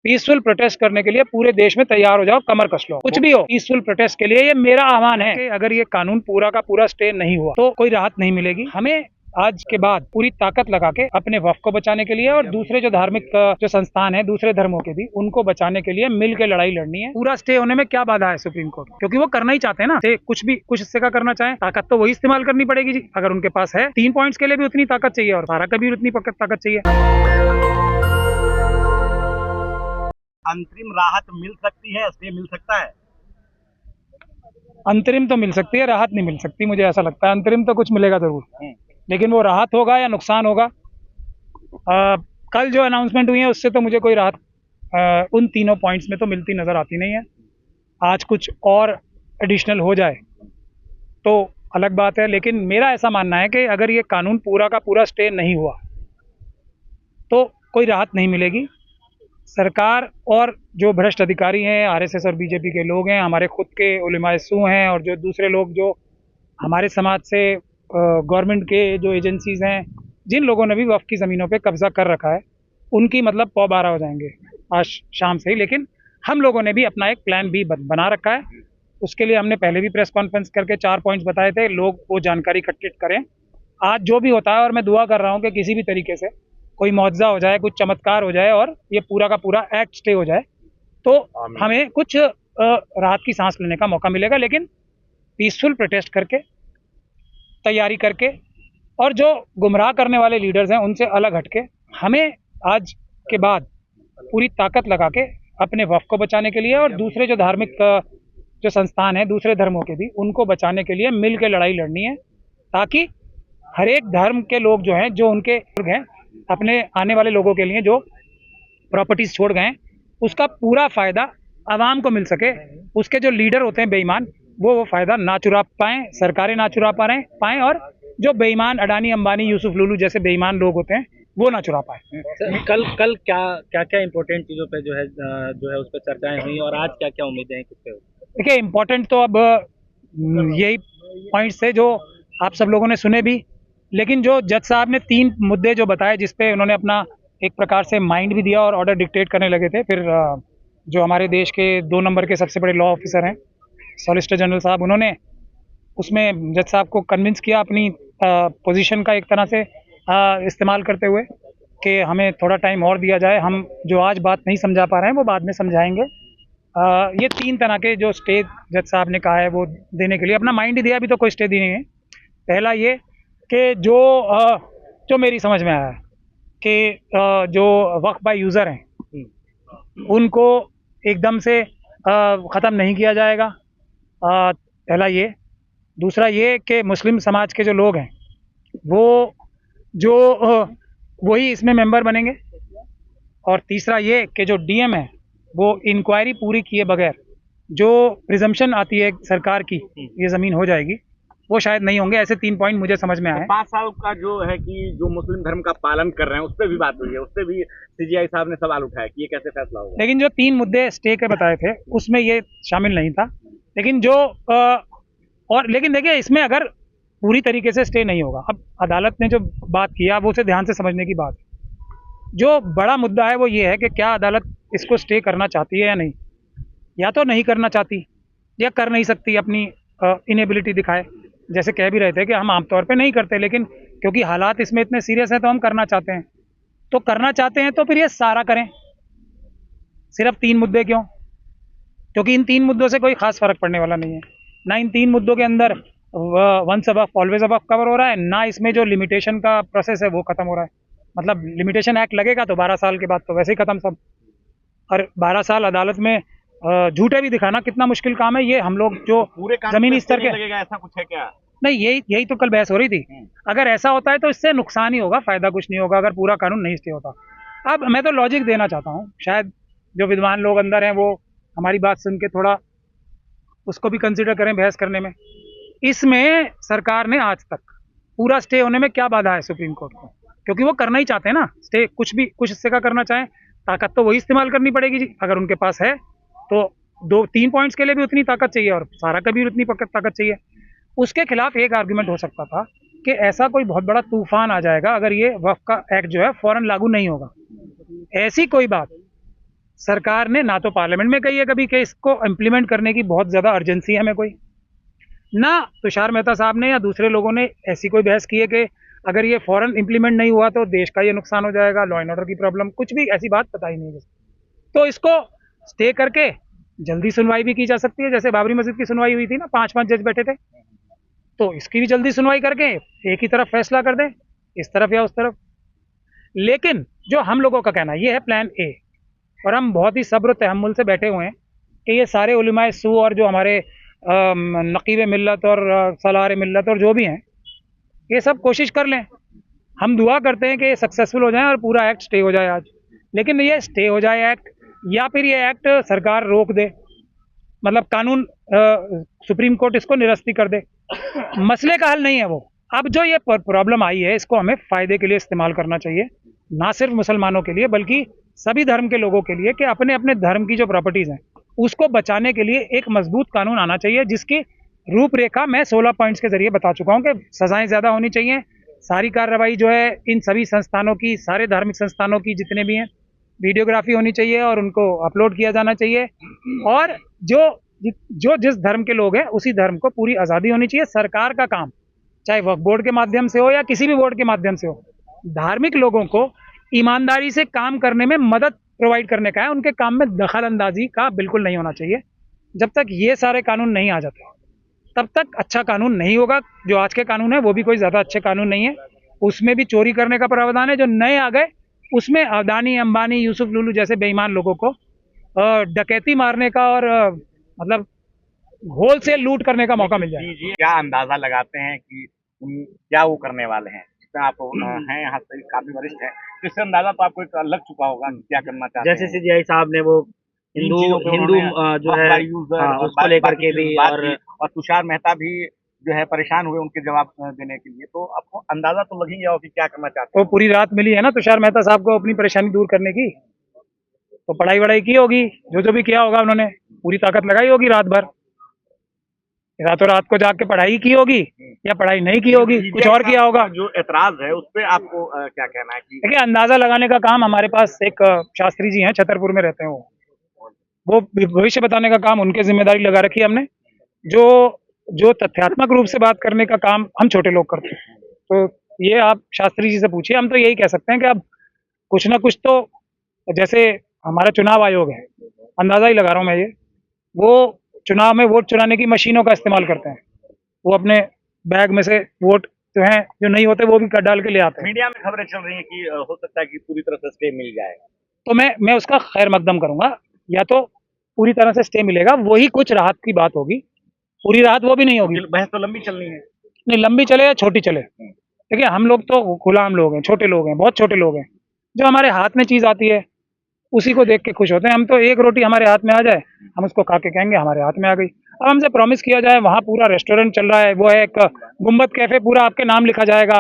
Peaceful protest करने के लिए पूरे देश में तैयार हो जाओ, कमर कस लो, कुछ भी हो। पीसफुल प्रोटेस्ट के लिए ये मेरा आह्वान है कि अगर ये कानून पूरा का पूरा स्टे नहीं हुआ तो कोई राहत नहीं मिलेगी। हमें आज के बाद पूरी ताकत लगा के अपने वक्फ को बचाने के लिए और दूसरे जो धार्मिक जो संस्थान है दूसरे धर्मों के भी, उनको बचाने के लिए मिल के लड़ाई लड़नी है। पूरा स्टे होने में क्या बाधा है सुप्रीम कोर्ट, क्योंकि वो करना ही चाहते हैं ना स्टे, कुछ भी कुछ हिस्से का करना चाहे, ताकत तो वही इस्तेमाल करनी पड़ेगी जी। अगर उनके पास है 3 पॉइंट्स के लिए भी उतनी ताकत चाहिए और 12 का भी उतनी ताकत चाहिए। अंतरिम राहत मिल सकती है, स्टे मिल सकता है? अंतरिम तो मिल सकती है, राहत नहीं मिल सकती। मुझे ऐसा लगता है अंतरिम तो कुछ मिलेगा जरूर, लेकिन वो राहत होगा या नुकसान होगा। कल जो अनाउंसमेंट हुई है उससे तो मुझे कोई राहत उन तीनों पॉइंट्स में तो मिलती नजर आती नहीं है। आज कुछ और एडिशनल हो जाए तो अलग बात है, लेकिन मेरा ऐसा मानना है कि अगर ये कानून पूरा का पूरा स्टे नहीं हुआ तो कोई राहत नहीं मिलेगी। सरकार और जो भ्रष्ट अधिकारी हैं, आरएसएस और बीजेपी के लोग हैं, हमारे खुद के उलेमाए सू हैं और जो दूसरे लोग जो हमारे समाज से गवर्नमेंट के जो एजेंसीज हैं, जिन लोगों ने भी वक्फ की ज़मीनों पे कब्जा कर रखा है, उनकी मतलब पौ बारह हो जाएंगे आज शाम से ही। लेकिन हम लोगों ने भी अपना एक प्लान बी बना रखा है। उसके लिए हमने पहले भी प्रेस कॉन्फ्रेंस करके 4 पॉइंट्स बताए थे, लोग वो जानकारी इकट्ठित करें। आज जो भी होता है, और मैं दुआ कर रहा हूँ कि किसी भी तरीके से कोई मुआवजा हो जाए, कुछ चमत्कार हो जाए और ये पूरा का पूरा एक्ट स्टे हो जाए, तो हमें कुछ राहत की सांस लेने का मौका मिलेगा। लेकिन पीसफुल प्रोटेस्ट करके, तैयारी करके, और जो गुमराह करने वाले लीडर्स हैं उनसे अलग हटके हमें आज के बाद पूरी ताकत लगा के अपने वक्फ को बचाने के लिए और दूसरे जो धार्मिक जो संस्थान है दूसरे धर्मों के भी, उनको बचाने के लिए मिल के लड़ाई लड़नी है, ताकि हर एक धर्म के लोग जो हैं, जो उनके हैं, अपने आने वाले लोगों के लिए जो प्रॉपर्टीज छोड़ गए, उसका पूरा फायदा आवाम को मिल सके। उसके जो लीडर होते हैं बेईमान, वो फायदा ना चुरा पाएं, सरकारें ना चुरा पाएं, और जो बेईमान अडानी अंबानी यूसुफ लुलू जैसे बेईमान लोग होते हैं वो ना चुरा पाए। कल क्या इम्पोर्टेंट चीजों पे जो है उस पर चर्चाएं हुई और आज क्या उम्मीदें हैं किस पे? देखिए, इम्पोर्टेंट तो अब यही पॉइंट्स थे जो आप सब लोगों ने सुने भी, लेकिन जो जज साहब ने 3 मुद्दे जो बताए, जिसपे उन्होंने अपना एक प्रकार से माइंड भी दिया और ऑर्डर डिक्टेट करने लगे थे। फिर जो हमारे देश के 2 नंबर के सबसे बड़े लॉ ऑफिसर हैं, सॉलिसिटर जनरल साहब, उन्होंने उसमें जज साहब को कन्विंस किया अपनी पोजीशन का एक तरह से इस्तेमाल करते हुए कि हमें थोड़ा टाइम और दिया जाए, हम जो आज बात नहीं समझा पा रहे हैं वो बाद में समझाएंगे। ये 3 तरह के जो स्टे जज साहब ने कहा है वो देने के लिए अपना माइंड ही दिया, अभी तो कोई स्टे दी नहीं है। पहला ये कि जो मेरी समझ में आया है कि जो वक्फ बाय यूज़र हैं उनको एकदम से ख़त्म नहीं किया जाएगा, पहला ये। दूसरा ये कि मुस्लिम समाज के जो लोग हैं वो जो वही इसमें मेंबर बनेंगे। और तीसरा ये कि जो डीएम है वो इंक्वायरी पूरी किए बगैर जो प्रिजम्पशन आती है सरकार की ये ज़मीन हो जाएगी, वो शायद नहीं होंगे। ऐसे 3 पॉइंट मुझे समझ में आए। 5 साल का जो है कि जो मुस्लिम धर्म का पालन कर रहे हैं उस पर भी बात हुई है, उस पर भी सीजीआई साहब ने सवाल उठाया कि ये कैसे फैसला होगा। लेकिन जो 3 मुद्दे स्टे के बताए थे उसमें ये शामिल नहीं था। लेकिन जो लेकिन देखिए, इसमें अगर पूरी तरीके से स्टे नहीं होगा, अब अदालत ने जो बात किया वो उसे ध्यान से समझने की बात है। जो बड़ा मुद्दा है वो ये है कि क्या अदालत इसको स्टे करना चाहती है या नहीं, या तो नहीं करना चाहती या कर नहीं सकती, अपनी इनेबिलिटी दिखाए। जैसे कह भी रहे थे कि हम आमतौर पे नहीं करते, लेकिन क्योंकि हालात इसमें इतने सीरियस हैं तो हम करना चाहते हैं। तो करना चाहते हैं तो फिर ये सारा करें, सिर्फ 3 मुद्दे क्यों? क्योंकि इन 3 मुद्दों से कोई खास फर्क पड़ने वाला नहीं है। ना इन 3 मुद्दों के अंदर once above always above cover हो रहा है, ना इसमें जो लिमिटेशन का प्रोसेस है वो खत्म हो रहा है। मतलब लिमिटेशन एक्ट लगेगा तो 12 साल के बाद तो वैसे ही खत्म सब, और 12 साल अदालत में झूठे भी दिखाना कितना मुश्किल काम है। ये हम लोग जो पूरे जमीनी स्तर के, ऐसा कुछ है क्या? नहीं, यही तो कल बहस हो रही थी। अगर ऐसा होता है तो इससे नुकसान ही होगा, फायदा कुछ नहीं होगा अगर पूरा कानून नहीं स्टे होता। अब मैं तो लॉजिक देना चाहता हूँ, शायद जो विद्वान लोग अंदर हैं वो हमारी बात सुन के थोड़ा उसको भी कंसिडर करें बहस करने में। इसमें सरकार ने आज तक पूरा स्टे होने में क्या बाधा है सुप्रीम कोर्ट को, क्योंकि वो करना ही चाहते हैं ना स्टे, कुछ भी कुछ हिस्से का करना चाहें, ताकत तो वही इस्तेमाल करनी पड़ेगी जी। अगर उनके पास है तो 2-3 पॉइंट्स के लिए भी उतनी ताकत चाहिए और सारा का भी उतनी ताकत चाहिए। उसके खिलाफ एक आर्गुमेंट हो सकता था कि ऐसा कोई बहुत बड़ा तूफान आ जाएगा अगर ये वक्फ का एक्ट जो है फौरन लागू नहीं होगा। ऐसी कोई बात सरकार ने ना तो पार्लियामेंट में कही है कभी कि इसको इम्प्लीमेंट करने की बहुत ज़्यादा अर्जेंसी है हमें कोई, ना तुषार मेहता साहब ने या दूसरे लोगों ने ऐसी कोई बहस की है कि अगर ये फौरन इम्प्लीमेंट नहीं हुआ तो देश का ये नुकसान हो जाएगा, लॉ एंड ऑर्डर की प्रॉब्लम, कुछ भी ऐसी बात पता ही नहीं है। तो इसको स्टे करके जल्दी सुनवाई भी की जा सकती है, जैसे बाबरी मस्जिद की सुनवाई हुई थी ना, 5-5 जज बैठे थे, तो इसकी भी जल्दी सुनवाई करके एक ही तरफ फैसला कर दें, इस तरफ या उस तरफ। लेकिन जो हम लोगों का कहना ये है प्लान ए, और हम बहुत ही सब्र तहम्मुल से बैठे हुए हैं कि ये सारे उलमाए सू और जो हमारे नकीब मिल्लत और सलार मिल्लत और जो भी हैं, ये सब कोशिश कर लें। हम दुआ करते हैं कि ये सक्सेसफुल हो जाए और पूरा एक्ट स्टे हो जाए आज। लेकिन ये स्टे हो जाए एक्ट, या फिर ये एक्ट सरकार रोक दे, मतलब कानून सुप्रीम कोर्ट इसको निरस्ती कर दे, मसले का हल नहीं है वो। अब जो ये प्रॉब्लम आई है इसको हमें फ़ायदे के लिए इस्तेमाल करना चाहिए, ना सिर्फ मुसलमानों के लिए बल्कि सभी धर्म के लोगों के लिए, कि अपने अपने धर्म की जो प्रॉपर्टीज़ हैं उसको बचाने के लिए एक मजबूत कानून आना चाहिए, जिसकी रूपरेखा मैं 16 पॉइंट्स के जरिए बता चुका हूँ कि सज़ाएं ज़्यादा होनी चाहिए, सारी कार्रवाई जो है इन सभी संस्थानों की, सारे धार्मिक संस्थानों की जितने भी हैं, वीडियोग्राफी होनी चाहिए और उनको अपलोड किया जाना चाहिए, और जो जिस धर्म के लोग हैं उसी धर्म को पूरी आज़ादी होनी चाहिए। सरकार का काम चाहे वक्फ बोर्ड के माध्यम से हो या किसी भी बोर्ड के माध्यम से हो, धार्मिक लोगों को ईमानदारी से काम करने में मदद प्रोवाइड करने का है, उनके काम में दखल अंदाजी का बिल्कुल नहीं होना चाहिए। जब तक ये सारे कानून नहीं आ जाते तब तक अच्छा कानून नहीं होगा। जो आज के कानून है वो भी कोई ज़्यादा अच्छे कानून नहीं है, उसमें भी चोरी करने का प्रावधान है। जो नए आ गए उसमें अदानी, अंबानी, यूसुफ लुलू जैसे बेईमान लोगों को डकैती मारने का और मतलब होलसेल लूट करने का मौका मिल जाए। जी, क्या अंदाजा लगाते हैं कि क्या वो करने वाले हैं? जिसमें आप हैं यहाँ से काफी वरिष्ठ हैं, तो इससे अंदाजा तो आपको एक लग चुका होगा कि क्या करना चाहते हैं। जैसे सीजीआई साहब ने वो हिंदू जो है उसको लेकर के भी, और तुषार मेहता भी जो है परेशान हुए उनके जवाब देने के लिए, तो आपको अंदाजा तो लग ही गया हो कि क्या करना चाहते हैं। तो पूरी रात मिली है ना तुषार मेहता साहब को अपनी परेशानी दूर करने की, तो पढ़ाई वढ़ाई की होगी, जो भी किया होगा उन्होंने पूरी ताकत लगाई होगी रात भर, रातों रात को जाके पढ़ाई की होगी या पढ़ाई नहीं की होगी, कुछ और किया होगा। जो एतराज है उस पर आपको क्या कहना है? कि देखिए, अंदाजा लगाने का काम हमारे पास एक शास्त्री जी हैं, छतरपुर में रहते हैं, वो भविष्य बताने का काम उनके जिम्मेदारी लगा रखी है हमने। जो तथ्यात्मक रूप से बात करने का काम हम छोटे लोग करते हैं, तो ये आप शास्त्री जी से पूछिए। हम तो यही कह सकते हैं कि अब कुछ ना कुछ तो, जैसे हमारा चुनाव आयोग है, अंदाजा ही लगा रहा हूँ मैं, ये वो चुनाव में वोट चुराने की मशीनों का इस्तेमाल करते हैं, वो अपने बैग में से वोट जो हैं जो नहीं होते वो भी कट डाल के ले आते हैं। मीडिया में खबरें चल रही हैं कि हो सकता है कि पूरी तरह से स्टे मिल जाए, तो मैं उसका खैर मकदम करूंगा। या तो पूरी तरह से स्टे मिलेगा, वही कुछ राहत की बात होगी, पूरी राहत वो भी नहीं होगी। बहस तो लंबी चलनी है। नहीं, लंबी चले या छोटी चले, देखिए हम लोग तो गुलाम लोग हैं, छोटे लोग हैं, बहुत छोटे लोग हैं। जो हमारे हाथ में चीज़ आती है उसी को देख के खुश होते हैं हम। तो एक रोटी हमारे हाथ में आ जाए, हम उसको खा के कहेंगे हमारे हाथ में आ गई। अब हमसे प्रॉमिस किया जाए, वहाँ पूरा रेस्टोरेंट चल रहा है, वो है एक गुम्बद कैफे, पूरा आपके नाम लिखा जाएगा,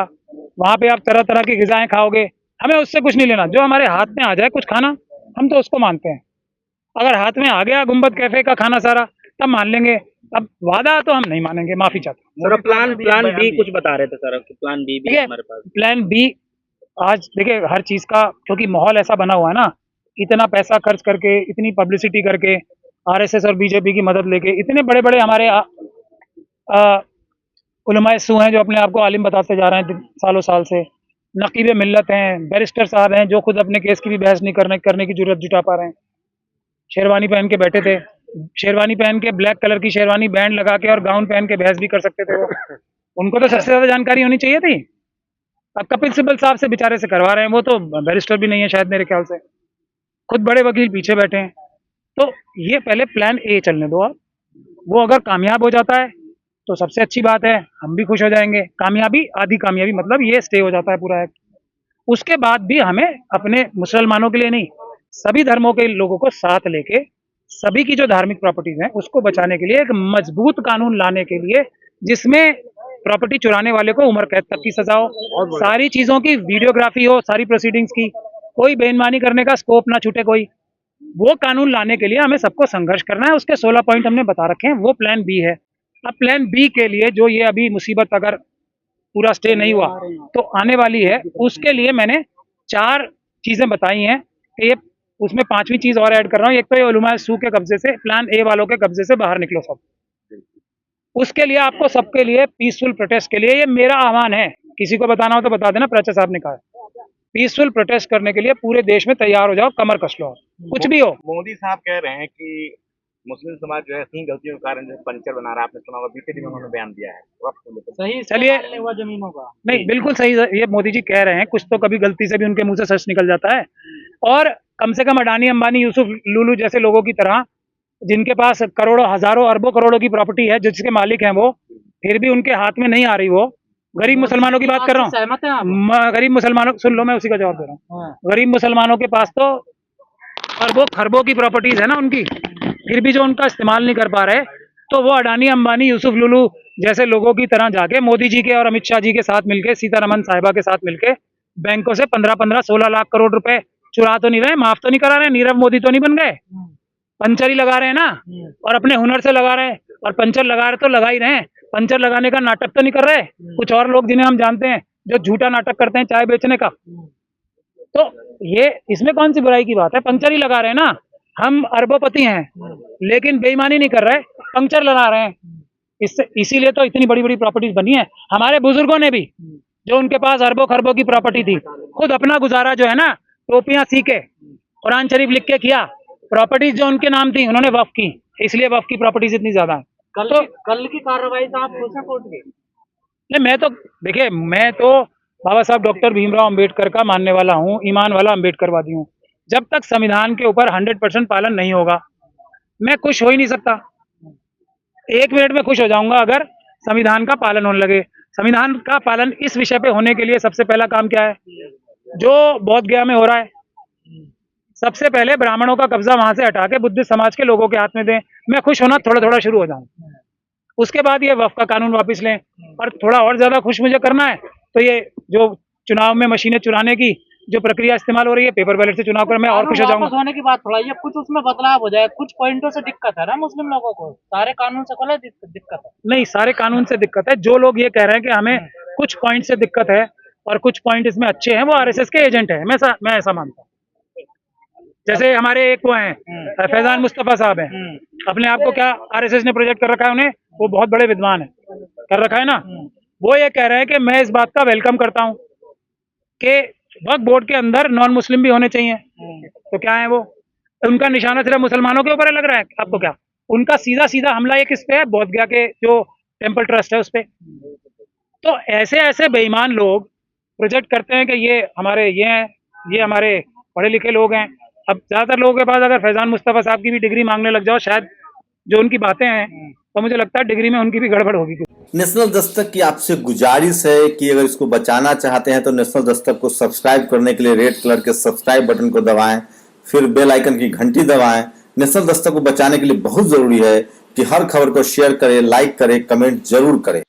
वहाँ पे आप तरह तरह की ग़िज़ाएँ खाओगे, हमें उससे कुछ नहीं लेना। जो हमारे हाथ में आ जाए कुछ खाना, हम तो उसको मानते हैं। अगर हाथ में आ गया गुम्बद कैफे का खाना सारा, तब मान लेंगे, अब वादा तो हम नहीं मानेंगे, माफ़ी चाहते हैं। सर, प्लान बी कुछ बता रहे थे सर, प्लान बी भी हमारे पास। प्लान बी आज देखिए हर चीज़ का, क्योंकि माहौल ऐसा बना हुआ है ना, इतना पैसा खर्च करके, इतनी पब्लिसिटी करके, आरएसएस और बीजेपी की मदद लेके, इतने बड़े बड़े हमारे उलमाए सू हैं जो अपने आप को आलिम बताते जा रहे हैं सालों साल से, नकीब मिल्लत हैं, बैरिस्टर साहब हैं जो खुद अपने केस की भी बहस नहीं करने की जरूरत जुटा पा रहे हैं, शेरवानी पहन के बैठे थे, शेरवानी पहन के, ब्लैक कलर की शेरवानी बैंड लगा के और गाउन पहन के बहस भी कर सकते थे वो। उनको तो सबसे ज़्यादा जानकारी होनी चाहिए थी। अब कपिल सिब्बल साहब से बेचारे से करवा रहे हैं, वो तो बैरिस्टर भी नहीं है शायद मेरे ख्याल से, खुद बड़े वकील पीछे बैठे हैं। तो ये पहले प्लान ए चलने दो आप, वो अगर कामयाब हो जाता है तो सबसे अच्छी बात है, हम भी खुश हो जाएंगे। कामयाबी, आधी कामयाबी, मतलब ये स्टे हो जाता है पूरा एक्ट। उसके बाद भी हमें अपने मुसलमानों के लिए नहीं, सभी धर्मों के लोगों को साथ लेके सभी की जो धार्मिक प्रॉपर्टीज हैं उसको बचाने के लिए एक मजबूत कानून लाने के लिए, जिसमें प्रॉपर्टी चुराने वाले को उम्र कैद तक की सजा हो, सारी चीज़ों की वीडियोग्राफी हो, सारी प्रोसीडिंग्स की, कोई बेईमानी करने का स्कोप ना छूटे कोई, वो कानून लाने के लिए हमें सबको संघर्ष करना है। उसके 16 पॉइंट हमने बता रखे हैं, वो प्लान बी है। अब प्लान बी के लिए जो ये अभी मुसीबत अगर पूरा स्टे नहीं हुआ तो आने वाली है, उसके लिए मैंने 4 चीज़ें बताई हैं कि ये उसमें पांचवी चीज और ऐड कर रहा हूँ। एक तो ये उलमा सू के कब्जे से, प्लान ए वालों के कब्जे से बाहर निकलो सब। उसके लिए आपको सबके लिए पीसफुल प्रोटेस्ट के लिए, ये मेरा आह्वान है, किसी को बताना हो तो बता देना, प्राचा साहब ने कहा पीसफुल प्रोटेस्ट करने के लिए पूरे देश में तैयार हो जाओ, कमर कस लो, कुछ भी हो। मोदी साहब कह रहे हैं कि मुस्लिम समाज जो है अपनी गलतियों के कारण जो है पंचर बना रहा है। आपने सुना होगा, बीते दिन उन्होंने बयान दिया है वक्फ को लेकर। सही चलिए, हुआ जमीनों का नहीं बिल्कुल सही, ये मोदी जी कह रहे हैं, कुछ तो कभी गलती से भी उनके मुंह से सच निकल जाता है। और कम से कम अडानी अंबानी यूसुफ लुलू जैसे लोगों की तरह, जिनके पास करोड़ों हजारों अरबों करोड़ों की प्रॉपर्टी है, जिसके मालिक हैं वो, फिर भी उनके हाथ में नहीं आ रही, वो गरीब मुसलमानों की बात कर रहा सहमत है आप? हूँ, गरीब मुसलमानों, सुन लो मैं उसी का जवाब दे रहा हूँ। गरीब मुसलमानों के पास तो अरबों खरबों की प्रॉपर्टीज है ना उनकी, फिर भी जो उनका इस्तेमाल नहीं कर पा रहे, तो वो अडानी अंबानी यूसुफ लुलू जैसे लोगों की तरह जाके मोदी जी के और अमित शाह जी के साथ मिलके, सीतारमन साहिबा के साथ मिलके बैंकों से 15-15, 16 लाख करोड़ रुपए चुरा तो नहीं रहे, माफ तो नहीं करा रहे, नीरव मोदी तो नहीं बन गए, पंचर ही लगा रहे हैं ना, और अपने हुनर से लगा रहे हैं, और पंचर लगा रहे तो लगा ही रहे हैं, पंचर लगाने का नाटक तो नहीं कर रहे कुछ और लोग जिन्हें हम जानते हैं, जो झूठा नाटक करते हैं चाय बेचने का। तो ये इसमें कौन सी बुराई की बात है, पंचर ही लगा रहे हैं ना, हम अरबोपति हैं लेकिन बेईमानी नहीं कर रहे, पंचर लगा रहे हैं, इससे इसीलिए तो इतनी बड़ी बड़ी प्रॉपर्टीज बनी है। हमारे बुजुर्गों ने भी, जो उनके पास अरबों खरबों की प्रॉपर्टी थी, खुद अपना गुजारा जो है ना टोपियां सीखे, कुरान शरीफ लिख के किया, प्रॉपर्टीज जो उनके नाम थी उन्होंने वक्फ की, इसलिए वक्फ की प्रॉपर्टीज इतनी ज्यादा है। कल की कार्रवाई से आप खुश हैं कोर्ट की? नहीं, मैं तो देखिए, मैं तो बाबा साहब डॉक्टर भीमराव अंबेडकर का मानने वाला हूँ, ईमान वाला अंबेडकरवादी हूँ। जब तक संविधान के ऊपर 100% पालन नहीं होगा, मैं खुश हो ही नहीं सकता। 1 मिनट में खुश हो जाऊंगा अगर संविधान का पालन होने लगे। संविधान का पालन इस विषय पे होने के लिए सबसे पहला काम क्या है, जो बोध गया में हो रहा है, सबसे पहले ब्राह्मणों का कब्जा वहां से हटा के बुद्धिस्ट समाज के लोगों के हाथ में दें, मैं खुश होना थोड़ा थोड़ा शुरू हो जाऊं। उसके बाद ये वक्फ का कानून वापस लें, और थोड़ा और ज्यादा खुश मुझे करना है तो ये जो चुनाव में मशीनें चुराने की जो प्रक्रिया इस्तेमाल हो रही है, पेपर बैलेट से चुनाव कर, मैं और खुश हो जाऊंगा। होने की बात थोड़ा, ये कुछ उसमें बदलाव हो जाए, कुछ पॉइंटों से दिक्कत है ना मुस्लिम लोगों को, सारे कानून से कोई दिक्कत है नहीं, सारे कानून से दिक्कत है। जो लोग ये कह रहे हैं कि हमें कुछ पॉइंट से दिक्कत है और कुछ पॉइंट इसमें अच्छे हैं, वो आरएसएस के एजेंट है, मैं ऐसा मानता हूँ। जैसे हमारे एक वो हैं फैजान मुस्तफा साहब हैं, अपने आप को क्या आरएसएस ने प्रोजेक्ट कर रखा है उन्हें, वो बहुत बड़े विद्वान है, कर रखा है ना। वो ये कह रहे हैं कि मैं इस बात का वेलकम करता हूँ कि वक्फ बोर्ड के अंदर नॉन मुस्लिम भी होने चाहिए। तो क्या है वो, उनका निशाना सिर्फ मुसलमानों के ऊपर लग रहा है आपको क्या? उनका सीधा सीधा हमला ये किस पे है, बोध गया के जो टेम्पल ट्रस्ट है उस पे। तो ऐसे ऐसे बेईमान लोग प्रोजेक्ट करते हैं कि ये हमारे ये हैं, ये हमारे पढ़े लिखे लोग हैं। अब ज्यादातर लोगों के पास अगर फैजान मुस्तफा साहब की भी डिग्री मांगने लग जाओ, शायद जो उनकी बातें हैं, तो मुझे लगता है डिग्री में उनकी भी गड़बड़ होगी। नेशनल दस्तक की आपसे गुजारिश है कि अगर इसको बचाना चाहते हैं तो नेशनल दस्तक को सब्सक्राइब करने के लिए रेड कलर के सब्सक्राइब बटन को दबाएं, फिर बेल आइकन की घंटी दबाएं। नेशनल दस्तक को बचाने के लिए बहुत जरूरी है कि हर खबर को शेयर करें, लाइक करें, कमेंट जरूर करें।